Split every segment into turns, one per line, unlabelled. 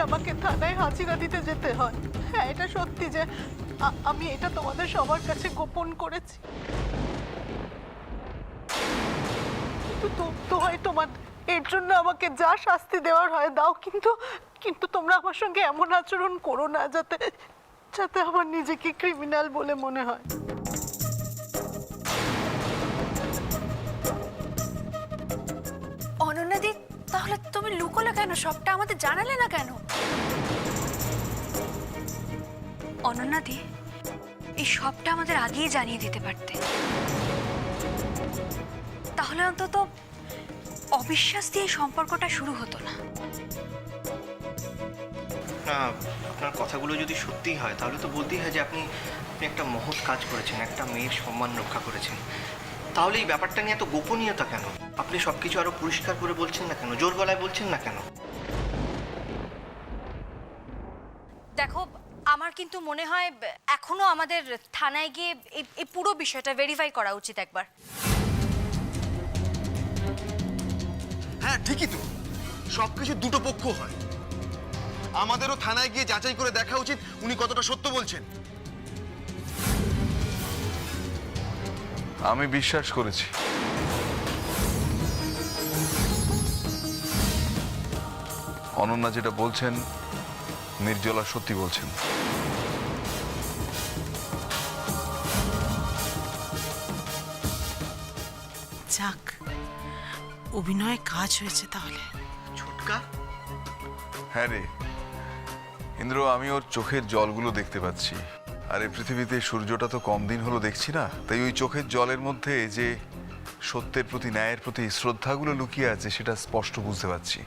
আমাকে থানায় হাজিরা দিতে যেতে হয়। হ্যাঁ, এটা সত্যি যে আমি এটা তোমাদের সবার কাছে গোপন করেছি। কিন্তু তো হয় তোমার এর জন্য আমাকে যা শাস্তি দেওয়ার হয় দাও, কিন্তু তোমরা আমার সঙ্গে এমন আচরণ করো না যাতে যাতে আমার নিজেকে ক্রিমিনাল বলে মনে হয়।
অনন্যাদি, তাহলে তুমি লুকোলে কেন? সবটা আমাদের জানালে না কেন? অনন্যাদি, এই সবটা আমাদের আগেই জানিয়ে দিতে পারতে, তাহলে অন্তত অবিশ্বাস দিয়ে সম্পর্কটা শুরু হতো না।
না, আপনার কথাগুলো যদি সত্যিই হয় তাহলে তো বলতেই হয় যে আপনি একটা মহৎ কাজ করেছেন, একটা মেয়ের সম্মান রক্ষা করেছেন। তাহলে এই ব্যাপারটা নিয়ে এত গোপনীয়তা কেন? আপনি সব কিছু আরো পরিষ্কার করে বলছেন না কেন? জোর গলায় বলছেন না কেন?
দেখো, আমার কিন্তু মনে হয় এখনো আমাদের থানায় গিয়ে এই পুরো বিষয়টা ভেরিফাই করা উচিত একবার।
হ্যাঁ, ঠিকই তো। সবকিছু দুটো পক্ষ হয়। আমাদেরও থানায় গিয়ে যাচাই করে দেখা উচিত উনি কতটা সত্য বলছেন।
আমি বিশ্বাস করেছি অনন্যা যেটা বলছেন নির্জলা সত্যি বলছেন।
যাক, অভিনয় কাজ হয়েছে তাহলে।
ছোটকা,
হ্যাঁ রে ইন্দ্র, আমি ওর চোখের জলগুলো দেখতে পাচ্ছি। আর এই পৃথিবীতে সূর্যটা তো কম দিন হলো দেখছি না, তাই ওই চোখের জলের মধ্যে যে সত্যের প্রতি, ন্যায়ের প্রতি শ্রদ্ধাগুলো লুকিয়ে আছে সেটা স্পষ্ট বুঝতে পারছি।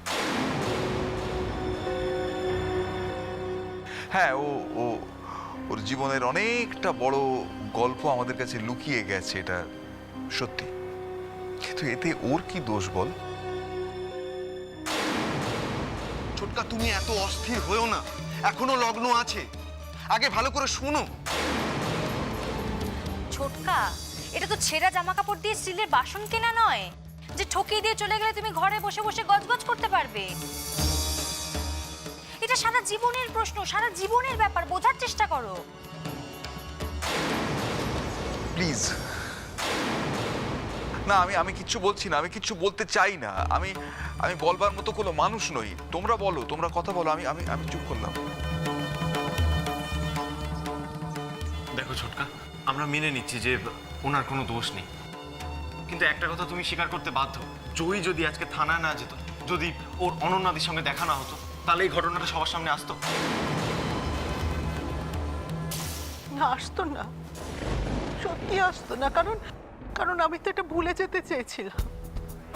হ্যাঁ, ওর জীবনের অনেকটা বড় গল্প আমাদের কাছে লুকিয়ে গেছে, এটা সত্যি। কিন্তু এতে ওর কি দোষ বল?
ছোটকা, তুমি এত অস্থির হয়েও না, এখনো লগ্ন আছে। আগে ভালো করে শোনো।
ছোটকা, এটা তো ছেঁড়া জামা কাপড় দিয়ে স্টিলের বাসন কেনা নয় যে ঠকিয়ে দিয়ে চলে গেলে তুমি ঘরে বসে বসে গজগজ করতে পারবে। এটা সারা জীবনের প্রশ্ন, সারা জীবনের ব্যাপার, বোঝার চেষ্টা করো।
প্লিজ না, আমি কিচ্ছু বলছি না, আমি কিচ্ছু বলতে চাই না। আমি বলবার মতো কোনো মানুষ নই। তোমরা বলো, তোমরা কথা বলো, আমি চুপ করলাম।
দেখো ছোটকা, আমরা মেনে নিচ্ছি যে ওনার কোনো দোষ নেই, কিন্তু একটা কথা তুমি স্বীকার করতে বাধ্য, জয়ী যদি আজকে থানায় না যেত, যদি ওর অনন্যাদির সঙ্গে দেখা না হতো, তাহলে এই ঘটনাটা সবার সামনে আসতো
না, আসতো না, সত্যি আসতো না। কারণ আমি তো এটা ভুলে যেতে চেয়েছিলাম।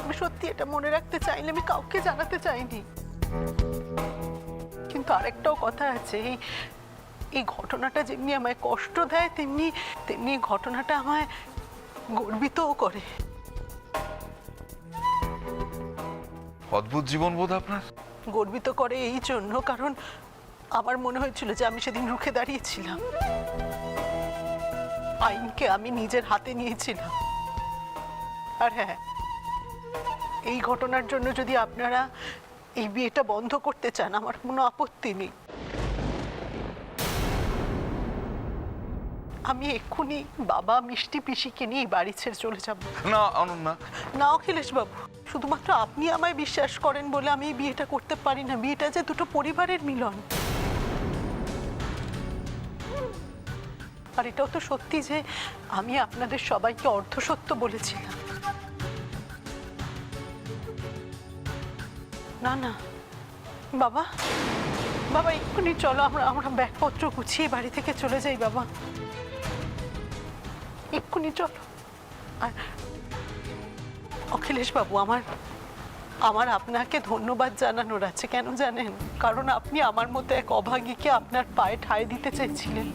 আমি সত্যি এটা মনে রাখতে চাইনি, আমি কাউকে জানাতে চাইনি। কিন্তু আরেকটাও কথা আছে, এই ঘটনাটা যেমনি আমায় কষ্ট দেয় তেমনি ঘটনাটা আমায় গর্বিতও করে।
অদ্ভুত জীবন বোধ আপনার।
গর্বিত করে এই জন্য কারণ আমার মনে হয়েছিল যে আমি সেদিন রুখে দাঁড়িয়েছিলাম, আইনকে আমি নিজের হাতে নিয়েছিলাম। আর হ্যাঁ, এই ঘটনার জন্য যদি আপনারা এই বিয়েটা বন্ধ করতে চান, আমার কোনো আপত্তি নেই। আমি এক্ষুনি বাবা মিষ্টি পিসিকে নিয়ে বাড়ি ছেড়ে চলে যাব।
না অনন্যা,
না অখিলেশ বাবু, শুধুমাত্র আপনি আমায় বিশ্বাস করেন বলে আমি এই বিয়েটা করতে পারি না। বিয়েটা যে দুটো পরিবারের মিলন। আর এটাও তো সত্যি যে আমি আপনাদের সবাইকে অর্ধসত্য বলেছিলাম। না না বাবা, বাবা এক্ষুনি চলো, আমরা ব্যাগপত্র গুছিয়ে বাড়ি থেকে চলে যাই। বাবা এক্ষুনি চলো। আর অখিলেশ বাবু, আমার আপনাকে ধন্যবাদ জানানোর আছে। কেন জানেন? কারণ আপনি আমার মতো এক অভাগীকে আপনার পায়ে ঠাঁই দিতে চেয়েছিলেন।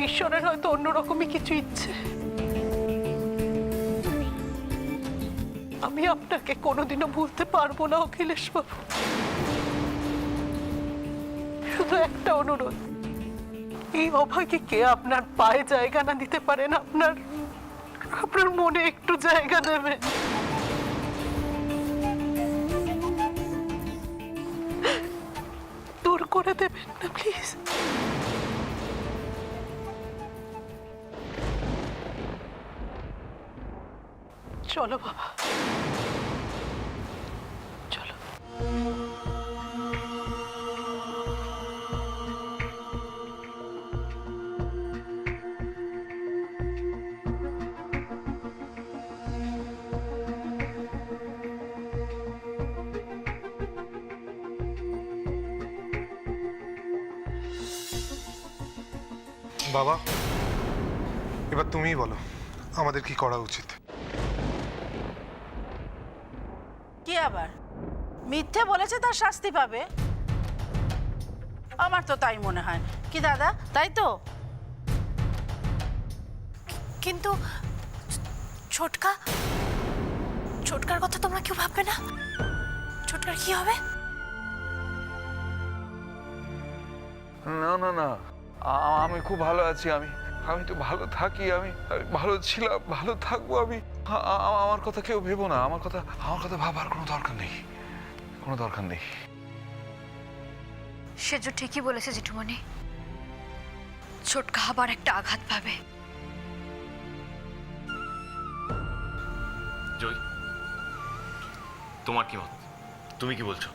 ঈশ্বরের হয়তো অন্যরকমই কিছু ইচ্ছে। আমি আপনাকে কোনোদিনও ভুলতে পারবো না অখিলেশ বাবু। শুধু একটা অনুরোধ, এই অভাগীকে আপনার পায়ে জায়গা না দিতে পারেন, আপনার মনে একটু জায়গা দেবেন। দেবেন না প্লিজ। চলো বাবা, চলো।
বাবা, এবার তুমিই বলো আমাদের কি করা উচিত।
কি আবার মিথ্যে বলেছে তার শাস্তি পাবে? আমার তো তাই মনে হয়। কি দাদা, তাই তো?
কিন্তু ছোটকা, ছোটকার কথা তোমরা কেউ ভাববে না? ছোটকার কি হবে?
না না না, আমি খুব ভালো আছি। আমি তো ভালো থাকি, আমি ভালো ছিলাম, ভালো থাকবো। আমার কথা কেউ ভেবো না, আমার কথা ভাবার কোনো দরকার নেই, কোনো দরকার নেই।
সেজ ঠিকই বলেছে জেঠুমণি, ছোটকা আবার একটা আঘাত পাবে।
জয়, তোমার কি মত? তুমি কি বলছো?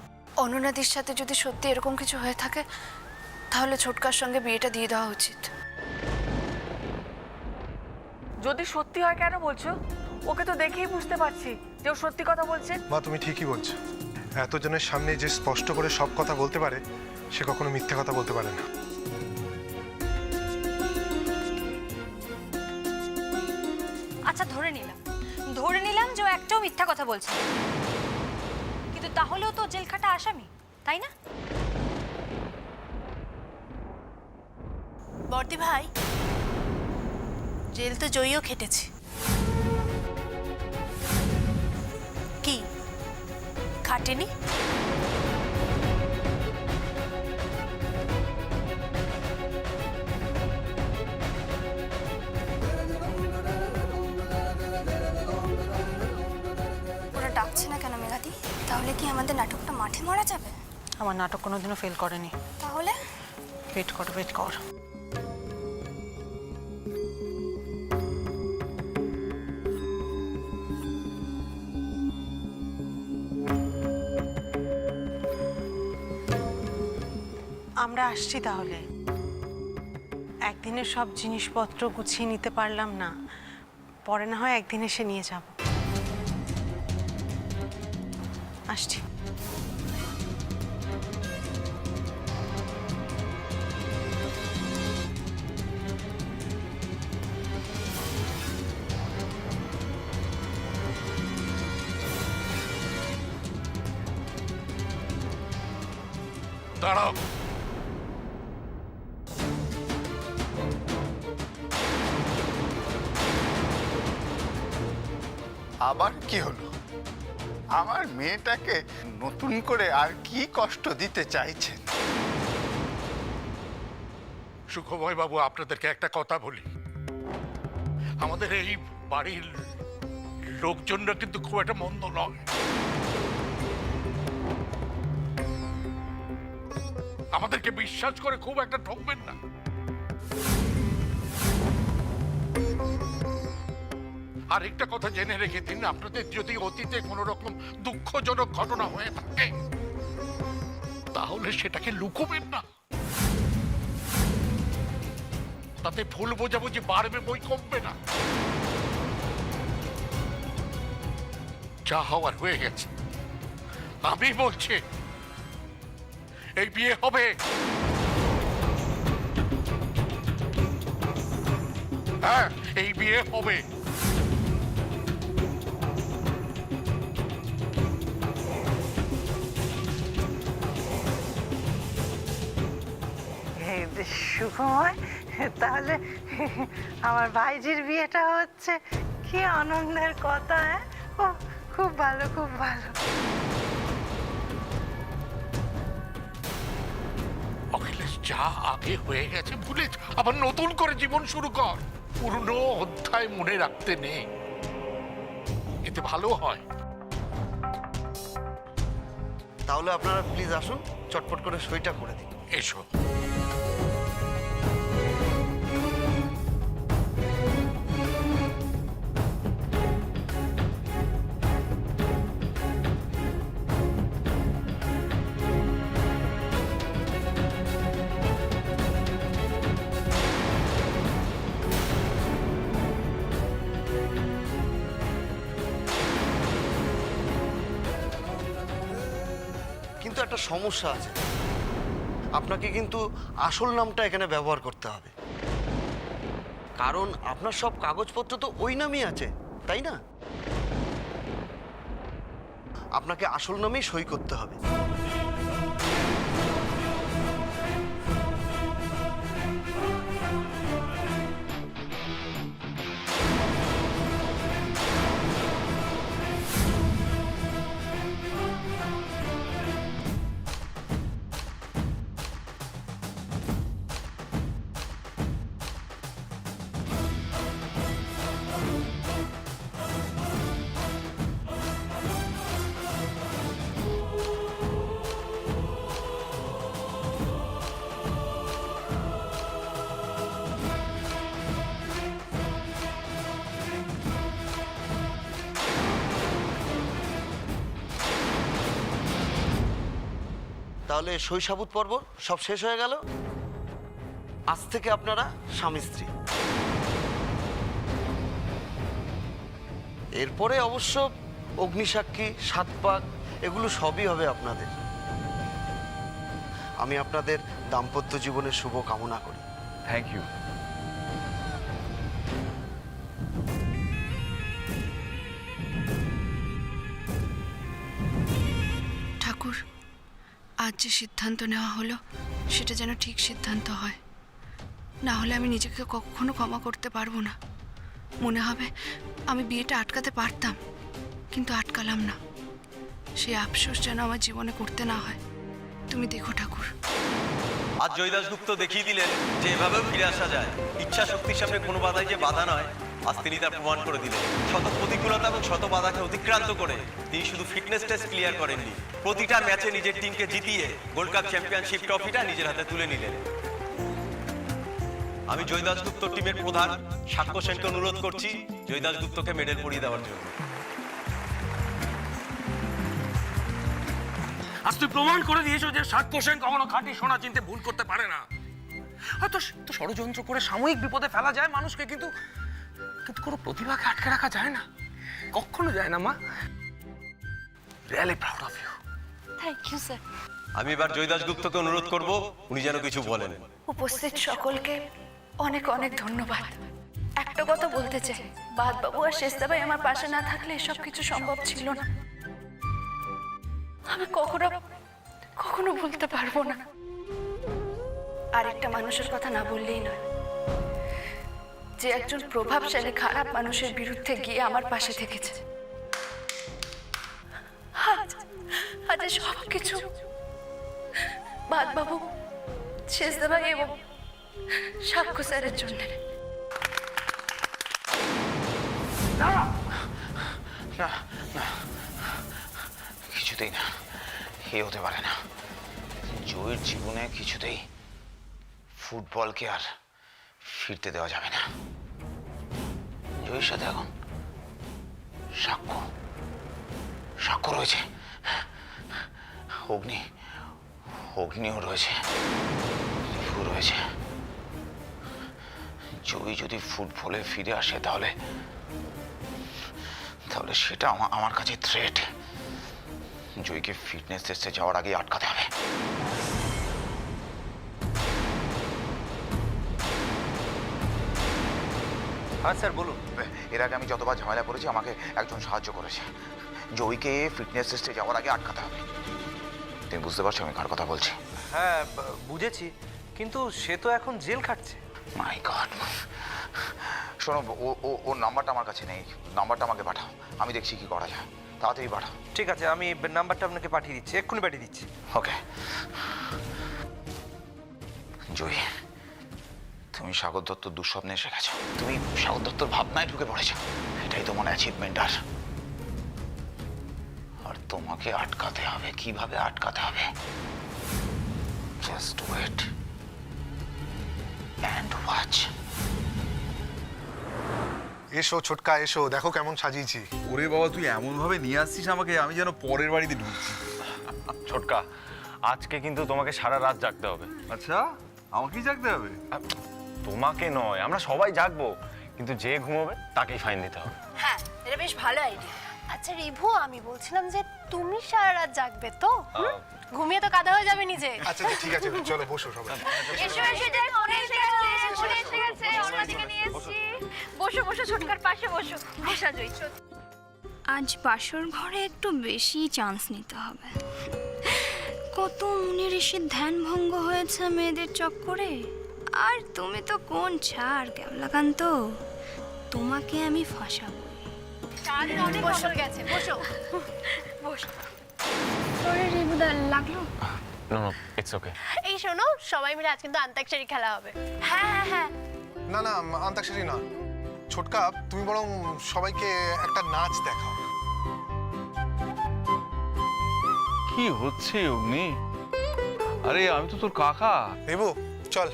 অনুনাদির সাথে যদি সত্যি এরকম কিছু হয়ে থাকে তাহলে ছোটকার সঙ্গে বিয়েটা দিয়ে দেওয়া উচিত।
যদি সত্যি হয় কেন বলছো? ওকে তো দেখেই বুঝতে পারছি যে ও সত্যি কথা বলছে।
মা, তুমি ঠিকই বলছো। এতজনের সামনে যে স্পষ্ট করে সব কথা বলতে পারে সে কখনো মিথ্যে কথা বলতে পারে না।
আচ্ছা ধরে নিলাম যে ও একটাও মিথ্যা কথা বলছে না। কিন্তু তাহলেও তো জেল খাটা আসামি, তাই না?
বর্দি ভাই, জেল তো জয়ীও খেটেছে। কি খাটেনি?
ওরা ডাকছে না কেন মেঘাদি? তাহলে কি আমাদের নাটকটা মাঠে মারা যাবে?
আমার নাটক কোনোদিনও ফেল করেনি।
তাহলে
ওয়েট কর। আমরা আসছি তাহলে। একদিনে সব জিনিসপত্র গুছিয়ে নিতে পারলাম না, পরে না হয় একদিন এসে নিয়ে যাব। আসছি।
দাঁড়াও। আবার কি হলো? আমার মেয়েটাকে নতুন করে আর কি কষ্ট দিতে চাইছেন? সুখময় বাবু, আপনাদেরকে একটা কথা বলি, আমাদের এই বাড়ির লোকজনরা কিন্তু খুব একটা মন্দ নয়। আমাদেরকে বিশ্বাস করে খুব একটা ঠকবেন না। আর একটা কথা জেনে রেখে দিন, আপনাদের যদি অতীতে কোনো রকম দুঃখজনক ঘটনা হয়ে থাকে তাহলে সেটাকে লুকোবেন না। তাতে ভুল বোঝাবুঝি বাড়বে, বই কমবে না। যা হওয়ার হয়ে গেছে। আমি বলছি এই বিয়ে হবে। হ্যাঁ, এই বিয়ে হবে।
সুখময়, তাহলে আমার ভাইজির বিয়েটা হচ্ছে, কি আনন্দের কথা। ও খুব ভালো, খুব ভালো।
অখিলেশ, যা আগে হয়ে গেছে ভুলে যা। আবার নতুন করে জীবন শুরু কর। পুরনো অধ্যায় মনে রাখতে নেই, এতে ভালো হয়।
তাহলে আপনারা প্লিজ আসুন, চটপট করে সইটা করে দিন।
এসো।
কিন্তু একটা সমস্যা আছে, আপনাকে কিন্তু আসল নামটা এখানে ব্যবহার করতে হবে, কারণ আপনার সব কাগজপত্র তো ওই নামই আছে, তাই না? আপনাকে আসল নামেই সই করতে হবে। তাহলে শৈশাবুত পর্ব সব শেষ হয়ে গেল। আজ থেকে আপনারা স্বামী স্ত্রী। এরপরে অবশ্য অগ্নিসাক্ষী, সাত পাক এগুলো সবই হবে আপনাদের। আমি আপনাদের দাম্পত্য জীবনের শুভ কামনা করি।
Thank you.
ঠাকুর, আজ যে সিদ্ধান্ত নেওয়া হলো সেটা যেন ঠিক সিদ্ধান্ত হয়, না হলে আমি নিজেকে কখনো ক্ষমা করতে পারবো না। মনে হবে আমি বিয়েটা আটকাতে পারতাম, কিন্তু আটকালাম না। সেই আফসোস যেন আমার জীবনে করতে না হয়। তুমি দেখো ঠাকুর।
আজ জয়দাসগুপ্ত দেখিয়ে দিলেন যে এভাবেও ফিরে আসা যায়। ইচ্ছা শক্তির সামনে কোনো বাধাই যে বাধা নয়, আজ তিনি তা প্রমাণ করে দিলেন। শত প্রতিকূলতা এবং শত বাধাকে অতিক্রান্ত করে তিনি শুধু ফিটনেস টেস্ট ক্লিয়ার করেননি, প্রতিটা ম্যাচে নিজের টিমকে জিতিয়ে গোল্ড কাপ চ্যাম্পিয়নশিপ ট্রফিটা নিজের হাতে তুলে নিলেন। আমি জয়দাসগুপ্ত টিমের প্রধান সাক্ষ্য সেনকে অনুরোধ করছি জয়দাসগুপ্তকে মেডেল পরিয়ে দেওয়ার জন্য।
আজ তুই প্রমাণ করে দিয়েছো যে সাক্ষ্য সেন কখনো খাঁটি সোনা চিনতে ভুল করতে পারে না। হয়তো ষড়যন্ত্র করে সাময়িক বিপদে ফেলা যায় মানুষকে, কিন্তু কিন্তু কোনো প্রতিভাকে আটকে রাখা যায় না, কখনো যায় না। মা, really proud of you.
Thank you sir.
আমি এবার জয়দাসগুপ্তকে অনুরোধ করব উনি যেন কিছু বলেন।
উপস্থিত সকলকে অনেক অনেক ধন্যবাদ। একটা কথা বলতে চাই, বাদবাবু আর শেষদা ভাই আমার পাশে না থাকলে এসব কিছু সম্ভব ছিল না। আমি কখনো কখনো ভুলতে পারবো না। আরেকটা মানুষের কথা না বললেই নয়, যে একজন প্রভাবশালী খারাপ মানুষের বিরুদ্ধে গিয়ে আমার পাশে থেকেছে। আজ সব কিছু বাদবাবু, শেষদা ভাই এবং সাক্ষ্য স্যারের জন্য।
না না না, কিছুতেই না, এ হতে পারে না। জয়ের জীবনে কিছুতেই ফুটবলকে আর ফিরতে দেওয়া যাবে না। জয়ের সাথে এখন সাক্ষ্য সাক্ষ্য রয়েছে, অগ্নিও রয়েছে, রিভু রয়েছে। জয় যদি ফুটবলে ফিরে আসে তাহলে সেটা আমার কাছে থ্রেট। জয়কে ফিটনেস টেস্টে যাওয়ার আগে আটকাতে হবে।
হ্যাঁ স্যার বলুন।
এর আগে আমি যতবার ঝামেলা করেছি আমাকে একজন সাহায্য করেছে। জয়কে ফিটনেস টেস্টে যাওয়ার আগে আটকাতে হবে। তুমি বুঝতে পারছো আমি কার কথা বলছি?
হ্যাঁ বুঝেছি, কিন্তু সে তো এখন জেল খাটছে।
মাই গড। শোনো, ওর নাম্বারটা আমার কাছে নেই, নাম্বারটা আমাকে পাঠাও, আমি দেখছি কি করা যায়। তাড়াতাড়ি পাঠাও।
ঠিক আছে, আমি নাম্বারটা আপনাকে পাঠিয়ে দিচ্ছি, এক্ষুনি পাঠিয়ে দিচ্ছি।
ওকে। জয়, তুমি সাগর দত্তর দুঃস্বপ্নে এসে গেছো। তুমি সাগর দত্তর ভাবনায় ঢুকে পড়েছো। এটাই তোমার অ্যাচিভমেন্ট। আর তোমাকে আটকাতে হবে। কিভাবে আটকাতে হবে? Just wait and watch.
এসো ছোটকা, এসো, দেখো কেমন সাজিয়েছি।
ওরে বাবা, তুই এমন ভাবে নিয়ে আসছিস আমাকে, আমি যেন পরের বাড়িতে ঢুকছি।
ছোটকা, আজকে কিন্তু তোমাকে সারা রাত জাগতে হবে।
আচ্ছা, আমাকেই জাগতে হবে?
তোমাকে নয়, আমরা সবাই জাগবো, কিন্তু যে ঘুমোবে তাকেই ফাইন দিতে হবে।
হ্যাঁ, এটা বেশ ভালো আইডিয়া।
আচ্ছা রিভু, আমি বলছিলাম যে তুমি সারা রাত জাগবে তো? ঘুমিয়ে তো কাদা হয়ে যাবে নিজে।
আচ্ছা আচ্ছা, ঠিক আছে, চলো বসো সবাই।
এসো এসো, যে মনে এসে গেছে, মনে এসে গেছে, অন্যদিকে নিয়ে এসেছি। বসো বসো, ছোটকার পাশে বসো। বসা জয়ী।
আজ বাসর ঘরে একটু বেশি চান্স নিতে হবে। কত মুনি ঋষির ধ্যান ভঙ্গ হয়েছে মেয়েদের চক্করে। আর তুমি তো কোন ছাড় ক্যাবলাকান্ত, তোমাকে আমি ফাঁসাবো।
বসো গেছে, বসো
বসো।
তোরে রিবুদা লাগলো?
No no, it's okay.
এই শোনো, সবাই মিলে আজ কিন্তু আন্তাক্ষরী খেলা হবে।
হ্যাঁ হ্যাঁ হ্যাঁ।
না না, আন্তাক্ষরী না, ছোটকা, তুমি বরং সবাইকে একটা নাচ দেখাও।
কি হচ্ছে অগ্নি? আরে আমি তো তোর কাকা।
রিবু চল,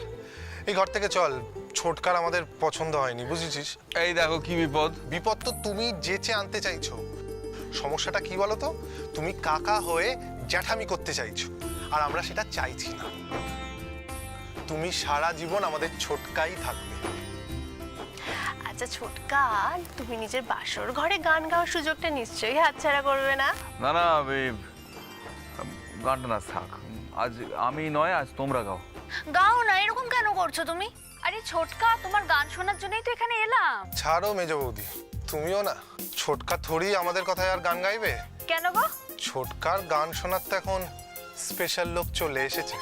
এই ঘর থেকে চল, ছোটকার আমাদের পছন্দ হয়নি, বুঝেছিস?
এই দেখো কি বিপদ।
বিপদ তো তুমি যেচে আনতে চাইছো। সমস্যাটা কি বলো তো, তুমি কাকা হয়ে জ্যাঠামি করতে চাইছো, আর আমরা সেটা চাইছি না। তুমি সারা জীবন আমাদের ছোটকাই থাকবে।
আচ্ছা ছোটকা, তুমি নিজের বাসর ঘরে গান গাওয়ার সুযোগটা নিশ্চয়ই হাতছাড়া করবে না।
না না, গানটা না থাক, আজ আমি নয়, আজ তোমরা গাও।
গাও না, এরকম কেন করছো তুমি? আরে ছোটকা, তোমার গান শোনার জন্যই তো এখানে এলাম।
ছাড়ো মেজ বৌদি, তুমিও না। ছোটকা থোড়ি আমাদের কথায় আর গান গাইবে।
কেন গো?
ছোটকার গান শোনার তো এখন স্পেশাল লোক চলে এসেছে।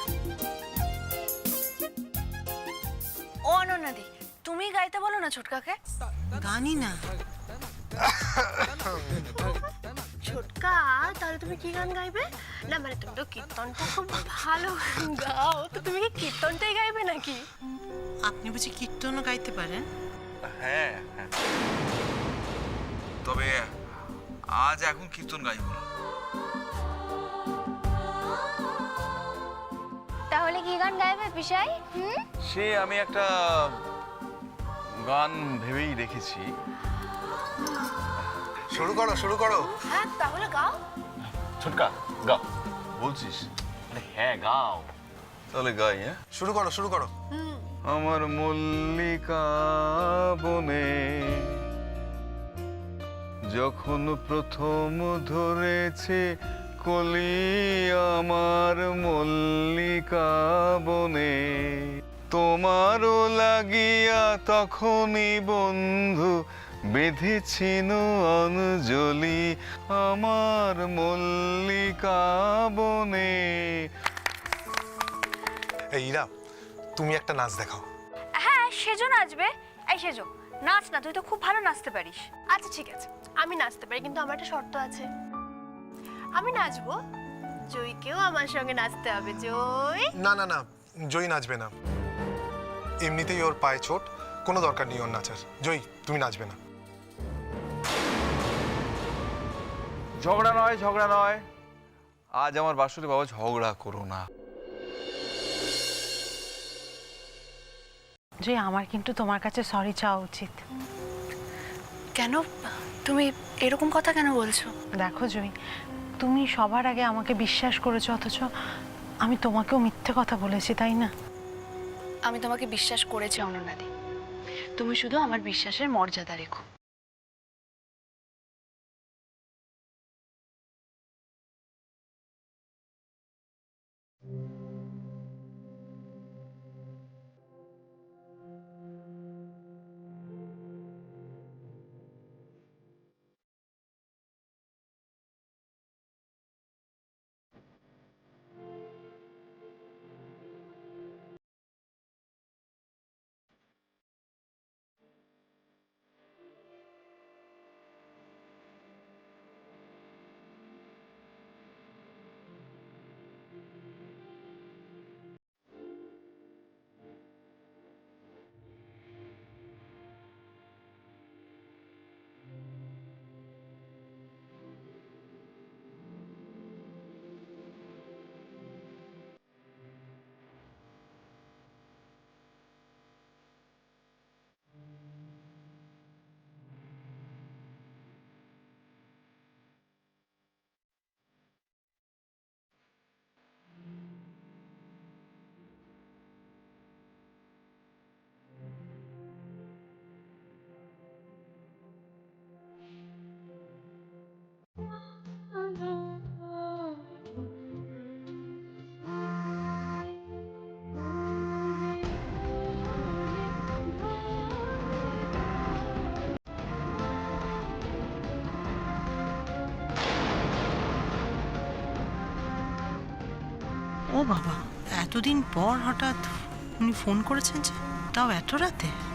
ও অনন্যাদি, তুমি গাইতে বলো না ছোটকাকে।
গানই না।
ছোটকা, তাহলে তুমি কি গান গাইবে? না মানে তুমি তো কীর্তনটা খুব ভালো গাও, তো তুমি কি কীর্তনটাই গাইবে নাকি?
আপনি বুঝি কীর্তনও গাইতে পারেন?
হ্যাঁ হ্যাঁ, তবে আজ এখন কীর্তন গাইব না।
তাহলে কি গান গাইবে পিসাই?
সে আমি একটা গান ভেবেই রেখেছি।
শুরু করো, শুরু করো।
হ্যাঁ তাহলে গাও।
ছোটকা, গাও।
বলছিস?
আরে হ্যাঁ, গাও।
তাহলে গাই। হ্যাঁ,
শুরু করো, শুরু করো।
আমার মল্লিকা বনে যখন প্রথম ধরেছে কলি, আমার মল্লিকা বনে তোমারও লাগিয়া তখনই বন্ধু বেঁধেছিল অঞ্জলি, আমার মল্লিকা বনে।
এই ইরা, তুমি একটা নাচ দেখাও।
হ্যাঁ, সেজো নাচবে। এই সেজো, নাচ না, তুই তো খুব ভালো নাচতে পারিস।
আচ্ছা ঠিক আছে, আমি নাচতে পারি, কিন্তু আমার একটা শর্ত আছে। আমি নাচবো, জয়ীকেও আমার সঙ্গে নাচতে হবে। জয়।
না না না, জয়ী নাচবে না, এমনিতেই ওর পায়ে চোট, কোনো দরকার নেই ওর নাচার। জয়ী, তুমি নাচবে না।
ঝগড়া নয়, ঝগড়া নয়, আজ আমার বাসরে বাবা, ঝগড়া করো না।
যে আমার কিন্তু তোমার কাছে সরি চাওয়া উচিত।
কেন? তুমি এরকম কথা কেন বলছো?
দেখো জয়ী, তুমি সবার আগে আমাকে বিশ্বাস করেছো, অথচ আমি তোমাকেও মিথ্যে কথা বলেছি, তাই না?
আমি তোমাকে বিশ্বাস করেছি অনন্যাদি, তুমি শুধু আমার বিশ্বাসের মর্যাদা রেখো।
ও বাবা, এতদিন পর হঠাৎ উনি ফোন করেছেন যে, তাও এত রাতে?